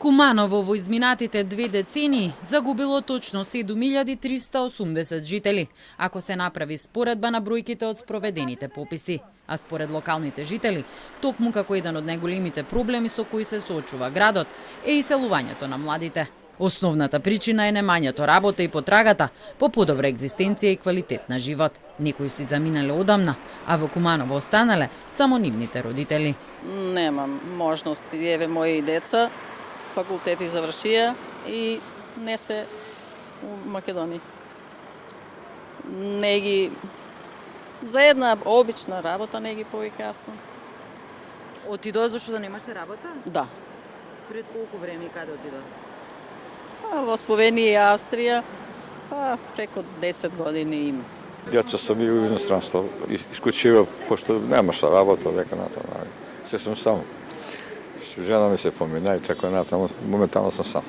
Куманово во изминатите 2 децении загубило точно 7380 жители, ако се направи споредба на бројките од спроведените пописи. А според локалните жители, токму како еден од најголемите проблеми со кои се соочува градот е иселувањето на младите. Основната причина е немањето работа и потрагата по подобра екзистенција и квалитет на живот. Некои си заминале одамна, а во Куманово останале само нивните родители. Немам можност, еве мои деца факултети завршија и не се у Македонија. Не ги за една обична работа не ги повикасувам. Отидоа зашто да немаше работа? Да. Пред колку време и каде отидоа? Во Словенија и Австрија преку 10 години има. Деца сам бил во иностранство, исклучиво, пошто немаше работа, дека натаму. Се сум сам. Жена ми се помина и така натаму, моментално сам сам.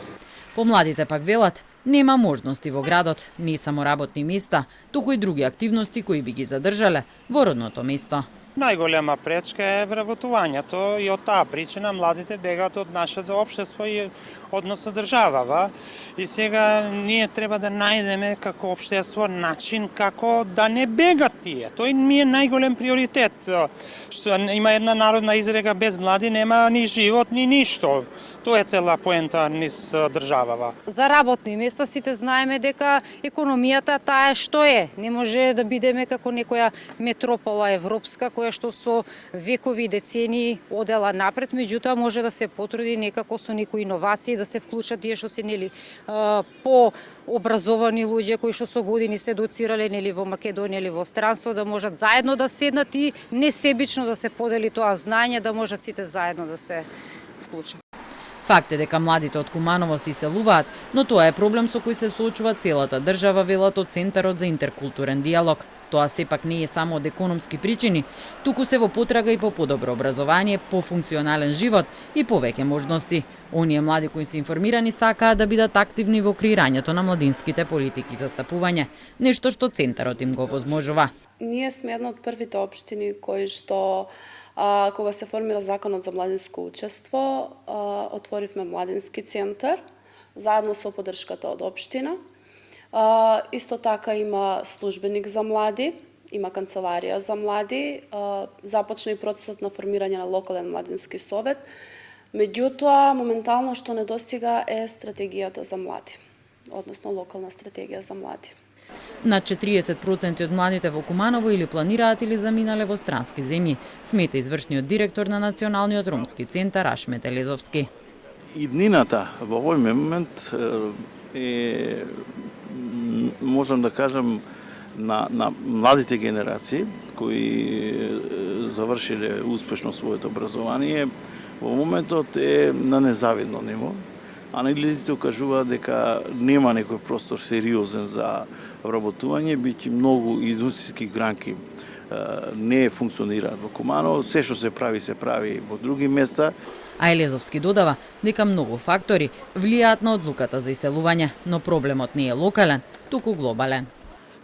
Помладите пак велат, нема можности во градот, не само работни места, туку и други активности кои би ги задржале во родното место. Најголема пречка е вработувањето и од таа причина младите бегаат од нашето општество и односно држава. И сега ние треба да најдеме како општество начин како да не бегат тие. Тој ми е најголем приоритет. Што има една народна изрека, без млади нема ни живот ни ништо. Тоа е цела поента низ државава. За работни места сите знаеме дека економијата таа што е. Не може да бидеме како некоја метропола европска која што со векови и децении одела напред, меѓутоа може да се потруди некако со некои иновации да се вклучат тие што се по образовани луѓе кои што со години се доцирале во Македонија или во странство, да можат заедно да седнат и несебично да се подели тоа знаење, да можат сите заедно да се вклучат. Факт е дека младите од Куманово се иселуваат, но тоа е проблем со кој се соочува целата држава, велат од Центарот за интеркултурен диалог. Тоа сепак не е само од економски причини, туку се во потрага и по подобро образование, по функционален живот и повеќе можности. Оние млади кои се информирани сакаат да бидат активни во креирањето на младинските политики за стапување, нешто што Центарот им го возможува. Ние сме една од првите општини кои што кога се формира Законот за младинско учество, отворивме младински центар, заедно со поддршката од општина. Исто така има службеник за млади, има канцеларија за млади, започна и процесот на формирање на локален младински совет. Меѓутоа, моментално што недостига е стратегијата за млади, односно локална стратегија за млади. Над 40% од младите во Куманово или планираат или заминале во странски земји, смета извршниот директор на Националниот ромски центар Ашмет Елезовски. Иднината во овој момент е, можам да кажам, на младите генерации кои завршиле успешно своето образование, во моментот е на незавидно ниво. Анализите укажуваат дека нема некој простор сериозен за вработување, биќе многу индустријски гранки не функционираат во Куманово, се што се прави во други места. А Елезовски додава дека многу фактори влијаат на одлуката за иселување, но проблемот не е локален, туку глобален.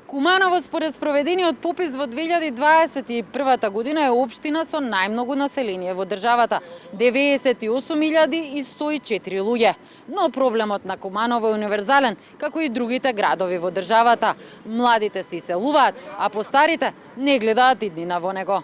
Куманово според спроведениот попис во 2021 година е општина со најмногу население во државата – 98.104 луѓе. Но проблемот на Куманово е универзален, како и другите градови во државата. Младите се иселуваат, а постарите не гледаат иднина во него.